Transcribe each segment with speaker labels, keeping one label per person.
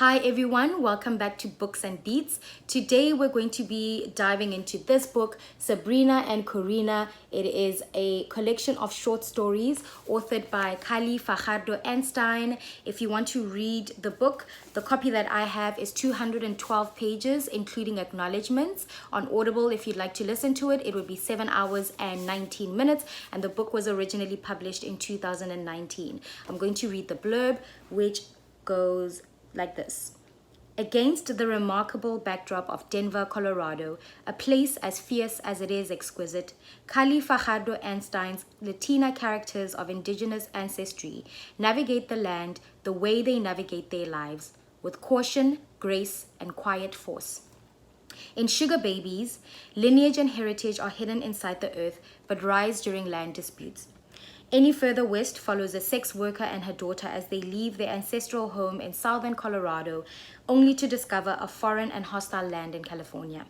Speaker 1: Hi everyone, welcome back to Books and Beats. Today we're going to be diving into this book, Sabrina and Corina. It is a collection of short stories authored by Kali-Fajardo Anstine. If you want to read the book, the copy that I have is 212 pages, including acknowledgements. On Audible, if you'd like to listen to it, it would be 7 hours and 19 minutes. And the book was originally published in 2019. I'm going to read the blurb, which goes like this. Against the remarkable backdrop of Denver, Colorado, a place as fierce as it is exquisite, Kali-Fajardo Anstine's Latina characters of indigenous ancestry navigate the land the way they navigate their lives, with caution, grace, and quiet force. In Sugar Babies, lineage and heritage are hidden inside the earth but rise during land disputes. Any Further West follows a sex worker and her daughter as they leave their ancestral home in southern Colorado, only to discover a foreign and hostile land in California.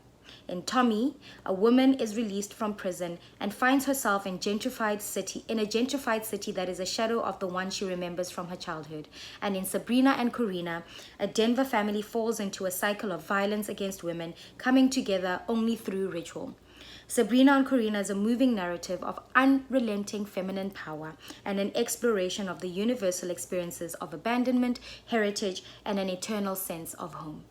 Speaker 1: In Tommy, a woman is released from prison and finds herself in a gentrified city that is a shadow of the one she remembers from her childhood. And in Sabrina and Corina, a Denver family falls into a cycle of violence against women, coming together only through ritual. Sabrina and Corina is a moving narrative of unrelenting feminine power and an exploration of the universal experiences of abandonment, heritage, and an eternal sense of home.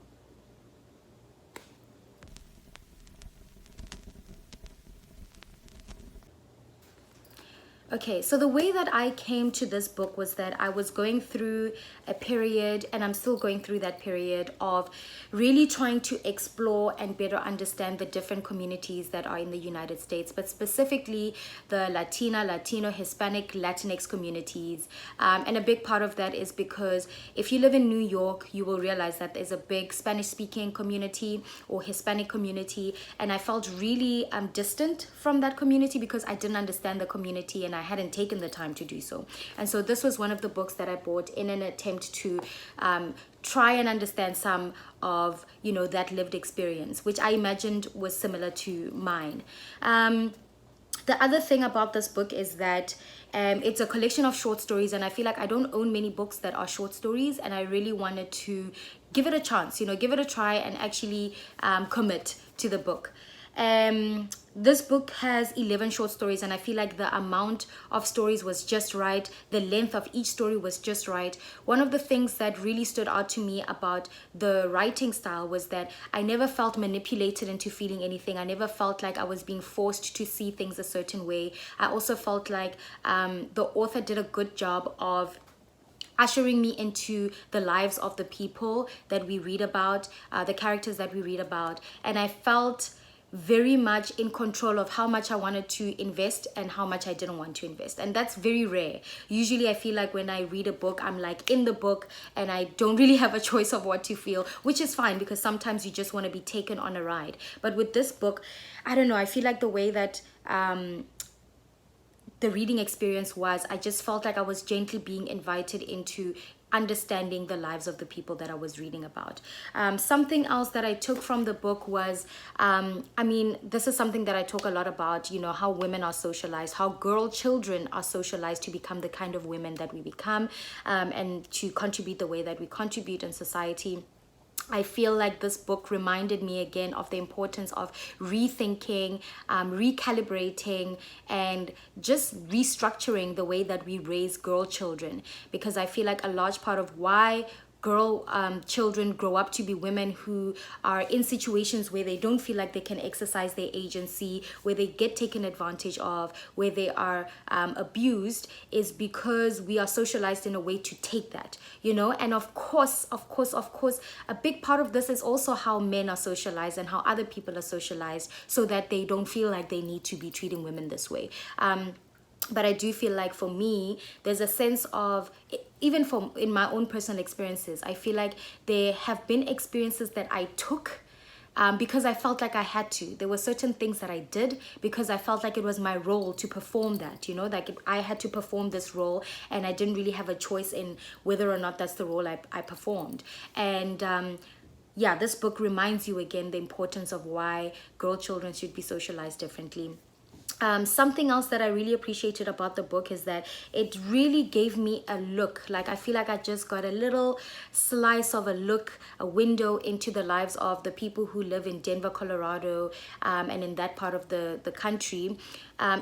Speaker 1: Okay, so the way that I came to this book was that I was going through a period, and I'm still going through that period, of really trying to explore and better understand the different communities that are in the United States, but specifically the Latino, Hispanic, Latinx communities. And a big part of that is because if you live in New York, you will realize that there's a big Spanish-speaking community or Hispanic community, and I felt really distant from that community because I didn't understand the community and I hadn't taken the time to do so. And so this was one of the books that I bought in an attempt to try and understand some of, that lived experience, which I imagined was similar to mine. The other thing about this book is that it's a collection of short stories, and I feel like I don't own many books that are short stories, and I really wanted to give it a chance, give it a try and actually commit to the book. This book has 11 short stories, and I feel like the amount of stories was just right. The length of each story was just right. One of the things that really stood out to me about the writing style was that I never felt manipulated into feeling anything. I never felt like I was being forced to see things a certain way. I also felt like the author did a good job of ushering me into the lives of the people that we read about, the characters that we read about, and I felt very much in control of how much I wanted to invest and how much I didn't want to invest. And that's very rare. Usually I feel like when I read a book, I'm like in the book and I don't really have a choice of what to feel, which is fine because sometimes you just want to be taken on a ride. But with this book, I don't know, I feel like the way that the reading experience was, I just felt like I was gently being invited into understanding the lives of the people that I was reading about. Something else that I took from the book was, this is something that I talk a lot about, how women are socialized, how children are socialized to become the kind of women that we become, and to contribute the way that we contribute in society. I feel like this book reminded me again of the importance of rethinking, recalibrating, and just restructuring the way that we raise girl children. Because I feel like a large part of why girl children grow up to be women who are in situations where they don't feel like they can exercise their agency, where they get taken advantage of, where they are abused, is because we are socialized in a way to take that, and of course, a big part of this is also how men are socialized and how other people are socialized, so that they don't feel like they need to be treating women this way. But I do feel like for me, there's a sense of, even in my own personal experiences, I feel like there have been experiences that I took because I felt like I had to. There were certain things that I did because I felt like it was my role to perform that, like I had to perform this role and I didn't really have a choice in whether or not that's the role I performed. And this book reminds you again the importance of why girl children should be socialized differently. Something else that I really appreciated about the book is that it really gave me a look. Like, I feel like I just got a little slice of a look, a window into the lives of the people who live in Denver, Colorado, and in that part of the country,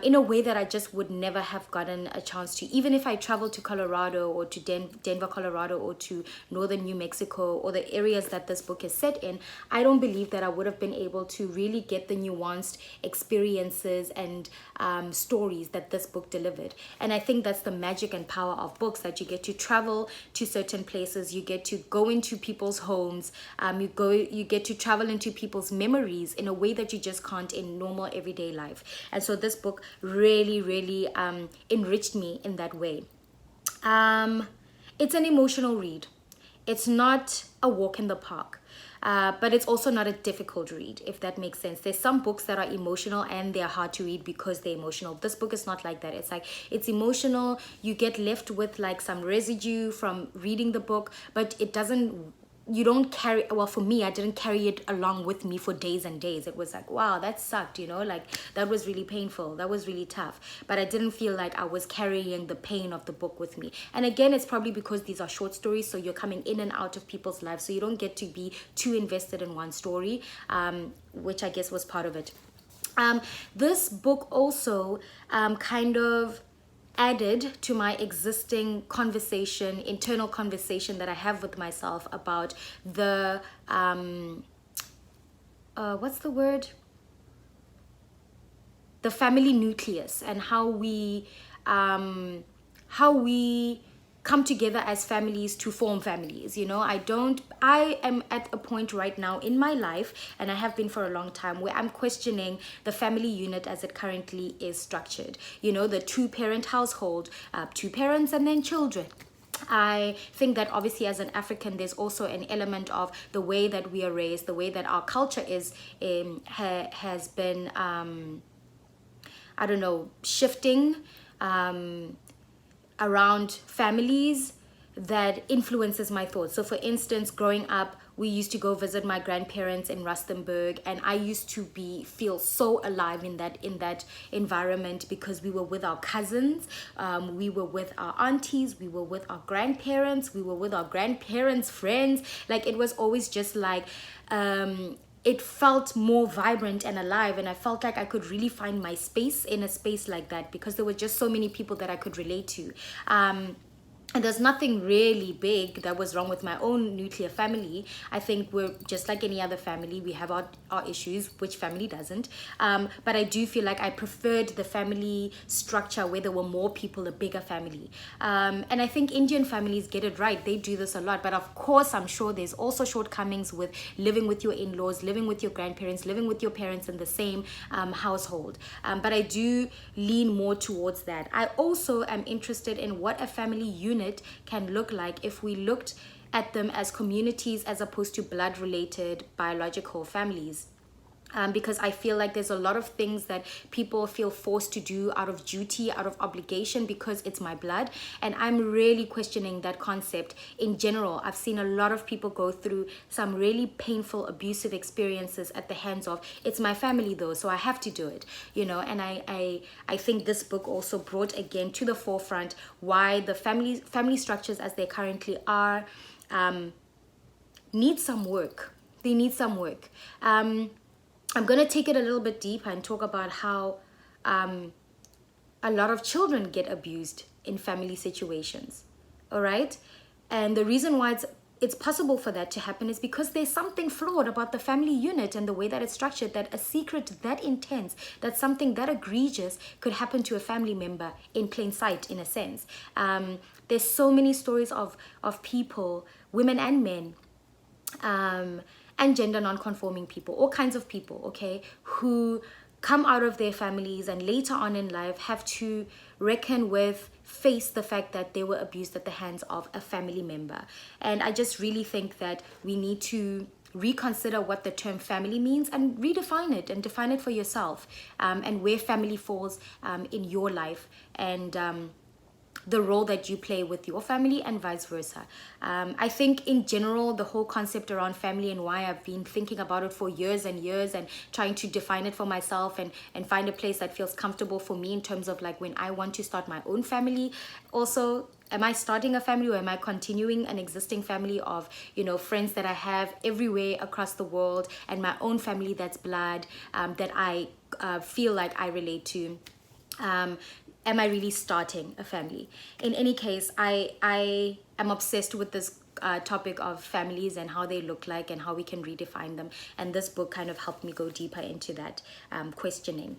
Speaker 1: in a way that I just would never have gotten a chance to. Even if I traveled to Colorado or to Denver, Colorado, or to northern New Mexico, or the areas that this book is set in, I don't believe that I would have been able to really get the nuanced experiences and stories that this book delivered. And I think that's the magic and power of books, that you get to travel to certain places, you get to go into people's homes, you get to travel into people's memories in a way that you just can't in normal everyday life. And so this book really enriched me in that way. It's an emotional read. It's not a walk in the park. But it's also not a difficult read, if that makes sense. There's some books that are emotional and they're hard to read because they're emotional. This book is not like that. It's like, it's emotional. You get left with like some residue from reading the book, but it doesn't, you don't carry, well, for me, I didn't carry it along with me for days and days. It was like, wow, that sucked, like that was really painful, that was really tough, but I didn't feel like I was carrying the pain of the book with me. And again, it's probably because these are short stories, so you're coming in and out of people's lives, so you don't get to be too invested in one story, which I guess was part of it. This book also kind of added to my existing conversation, internal conversation that I have with myself about the what's the word? The family nucleus, and how we come together as families to form families. I am at a point right now in my life, and I have been for a long time, where I'm questioning the family unit as it currently is structured. The two-parent household, 2 parents and then children. I think that obviously as an African, there's also an element of the way that we are raised, the way that our culture is has been shifting around families that influences my thoughts. So for instance, growing up, we used to go visit my grandparents in Rustenburg, and I used to feel so alive in that environment, because we were with our cousins, we were with our aunties, we were with our grandparents, we were with our grandparents' friends. Like, it was always just like it felt more vibrant and alive, and I felt like I could really find my space in a space like that, because there were just so many people that I could relate to. And there's nothing really big that was wrong with my own nuclear family. I think we're just like any other family. We have our issues, which family doesn't? But I do feel like I preferred the family structure where there were more people, a bigger family. And I think Indian families get it right. They do this a lot. But of course, I'm sure there's also shortcomings with living with your in-laws, living with your grandparents, living with your parents in the same household. But I do lean more towards that. I also am interested in what a family unit can look like if we looked at them as communities as opposed to blood-related biological families. Because I feel like there's a lot of things that people feel forced to do out of duty, out of obligation, because it's my blood. And I'm really questioning that concept in general. I've seen a lot of people go through some really painful, abusive experiences at the hands of, it's my family though, so I have to do it, and I think this book also brought again to the forefront why the family structures as they currently are need some work. They need some work. I'm going to take it a little bit deeper and talk about how a lot of children get abused in family situations. All right? And the reason why it's possible for that to happen is because there's something flawed about the family unit and the way that it's structured, that a secret that intense, that something that egregious could happen to a family member in plain sight, in a sense. There's so many stories of people, women and men, and gender non-conforming people, all kinds of people, okay, who come out of their families and later on in life have to face the fact that they were abused at the hands of a family member. And I just really think that we need to reconsider what the term family means and redefine it and define it for yourself, and where family falls in your life. And the role that you play with your family and vice versa. I think in general, the whole concept around family and why I've been thinking about it for years and years and trying to define it for myself and find a place that feels comfortable for me in terms of like when I want to start my own family. Also, am I starting a family or am I continuing an existing family of, you know, friends that I have everywhere across the world and my own family that's blood, that I feel like I relate to? Am I really starting a family? In any case, I am obsessed with this topic of families and how they look like and how we can redefine them. And this book kind of helped me go deeper into that questioning.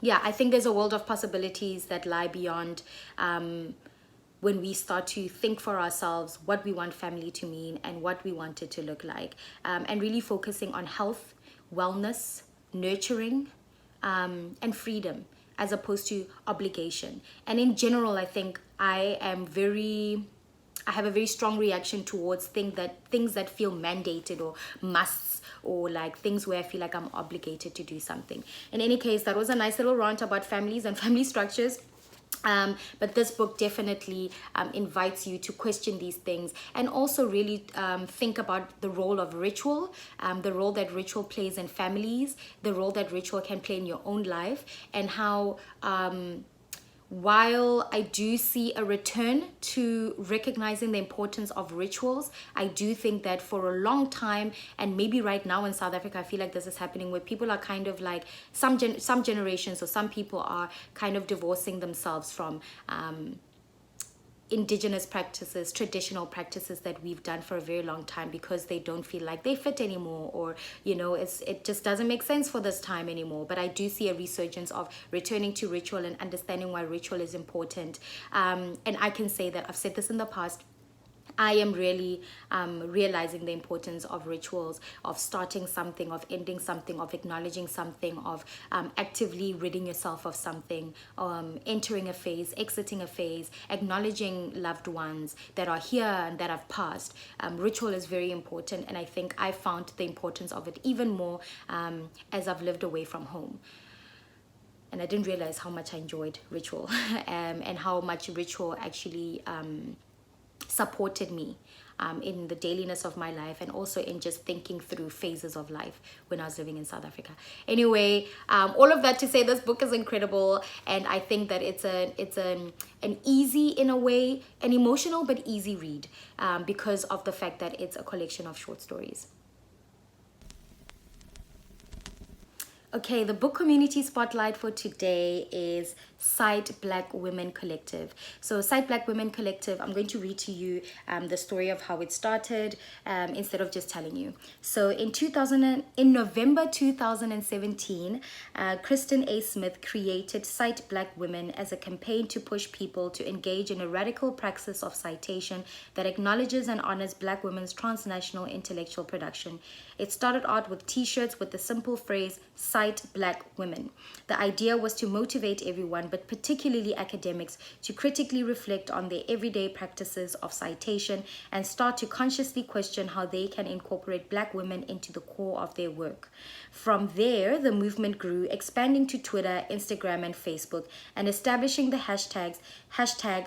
Speaker 1: Yeah, I think there's a world of possibilities that lie beyond when we start to think for ourselves what we want family to mean and what we want it to look like. And really focusing on health, wellness, nurturing, and freedom as opposed to obligation. And in general, I think I have a very strong reaction towards things that feel mandated or musts, or like things where I feel like I'm obligated to do something. In any case, that was a nice little rant about families and family structures. But this book definitely invites you to question these things and also really think about the role of ritual, the role that ritual plays in families, the role that ritual can play in your own life, and how while I do see a return to recognizing the importance of rituals, I do think that for a long time, and maybe right now in South Africa, I feel like this is happening where people are kind of like, some generations or some people are kind of divorcing themselves from indigenous practices, traditional practices that we've done for a very long time because they don't feel like they fit anymore, or you know, it just doesn't make sense for this time anymore. But I do see a resurgence of returning to ritual and understanding why ritual is important. And I can say that I've said this in the past, I am really realizing the importance of rituals, of starting something, of ending something, of acknowledging something, of actively ridding yourself of something, entering a phase, exiting a phase, acknowledging loved ones that are here and that have passed. Ritual is very important, and I think I found the importance of it even more as I've lived away from home. And I didn't realize how much I enjoyed ritual and how much ritual actually supported me in the dailiness of my life, and also in just thinking through phases of life when I was living in South Africa. Anyway, all of that to say this book is incredible, and I think that it's an easy, in a way, an emotional but easy read because of the fact that it's a collection of short stories. Okay, the book community spotlight for today is Cite Black Women Collective. So Cite Black Women Collective, I'm going to read to you the story of how it started instead of just telling you. So in November 2017, Kristen A. Smith created Cite Black Women as a campaign to push people to engage in a radical praxis of citation that acknowledges and honors Black women's transnational intellectual production. It started out with t-shirts with the simple phrase, Cite Black Women. The idea was to motivate everyone, but particularly academics, to critically reflect on their everyday practices of citation and start to consciously question how they can incorporate Black women into the core of their work. From there, the movement grew, expanding to Twitter, Instagram, and Facebook, and establishing the hashtags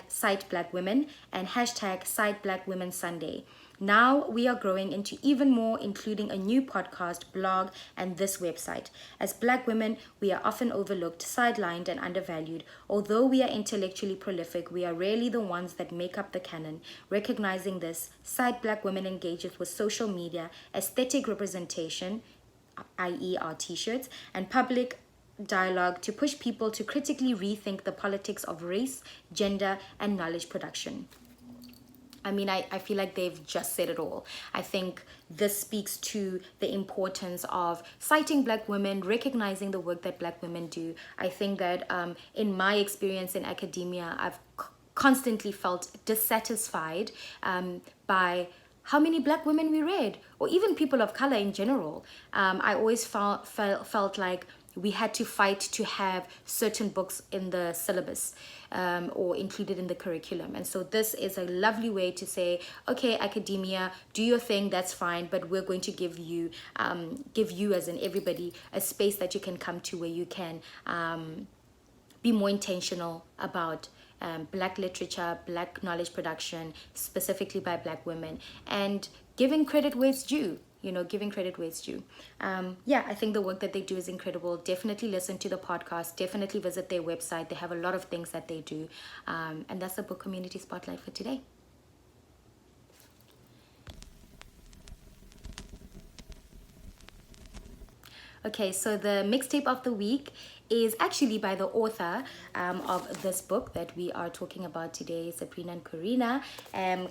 Speaker 1: Cite Black Women and Cite Black Women Sunday. Now we are growing into even more, including a new podcast, blog, and this website. As Black women, we are often overlooked, sidelined, and undervalued. Although we are intellectually prolific, we are rarely the ones that make up the canon. Recognizing this, Cite Black Women engages with social media, aesthetic representation, i.e. our t-shirts, and public dialogue to push people to critically rethink the politics of race, gender, and knowledge production. I mean, I feel like they've just said it all. I think this speaks to the importance of citing Black women, recognizing the work that Black women do. I think that in my experience in academia, I've constantly felt dissatisfied by how many Black women we read, or even people of color in general. I always felt like we had to fight to have certain books in the syllabus or included in the curriculum. And so this is a lovely way to say, okay, academia, do your thing, that's fine, but we're going to give you as in everybody, a space that you can come to where you can be more intentional about Black literature, Black knowledge production, specifically by Black women, and giving credit where it's due. Giving credit where it's due. Yeah, I think the work that they do is incredible. Definitely listen to the podcast. Definitely visit their website. They have a lot of things that they do. And that's the book community spotlight for today. Okay, so the mixtape of the week is actually by the author of this book that we are talking about today, Sabrina and Corina.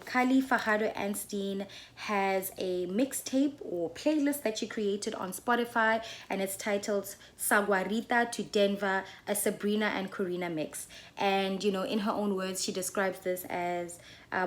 Speaker 1: Kali-Fajardo Anstine has a mixtape or playlist that she created on Spotify, and it's titled Saguarita to Denver, a Sabrina and Corina mix. And, in her own words, she describes this as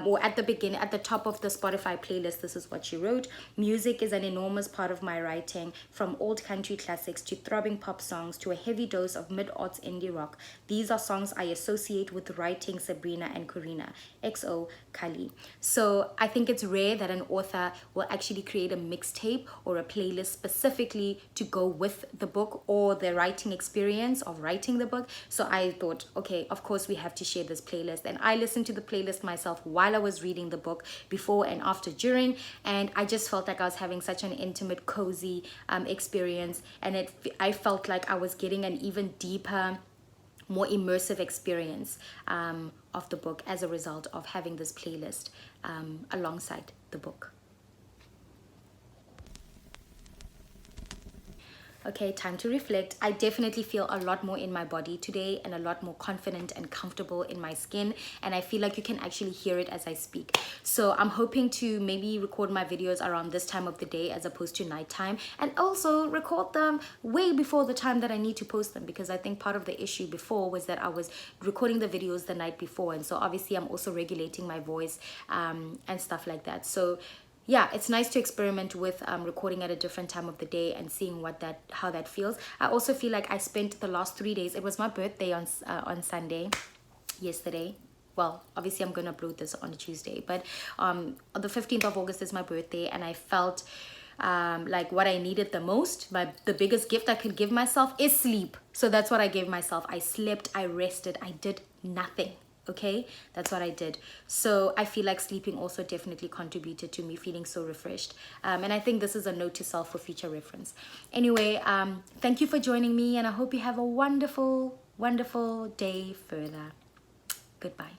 Speaker 1: or at the beginning, at the top of the Spotify playlist, this is what she wrote. Music is an enormous part of my writing, from old country classics to throbbing pop songs to a heavy dose of mid-aughts indie rock. These are songs I associate with writing Sabrina and Corina. XO Kali. So I think it's rare that an author will actually create a mixtape or a playlist specifically to go with the book or the writing experience of writing the book. So I thought, okay, of course we have to share this playlist. And I listened to the playlist myself while I was reading the book, before and after, during, and I just felt like I was having such an intimate, cozy experience, and I felt like I was getting an even deeper, more immersive experience of the book as a result of having this playlist alongside the book. Okay, time to reflect. I definitely feel a lot more in my body today and a lot more confident and comfortable in my skin, and I feel like you can actually hear it as I speak. So I'm hoping to maybe record my videos around this time of the day as opposed to nighttime, and also record them way before the time that I need to post them, because I think part of the issue before was that I was recording the videos the night before, and so obviously I'm also regulating my voice and stuff like that. So yeah, it's nice to experiment with recording at a different time of the day and seeing how that feels. I also feel like I spent the last 3 days. It was my birthday on Sunday, yesterday. Well, obviously I'm gonna upload this on a Tuesday, but on the 15th of August is my birthday, and I felt like what I needed the most, the biggest gift I could give myself is sleep. So that's what I gave myself. I slept, I rested, I did nothing. Okay, that's what I did. So I feel like sleeping also definitely contributed to me feeling so refreshed, and I think this is a note to self for future reference. Anyway, thank you for joining me, and I hope you have a wonderful day further. Goodbye.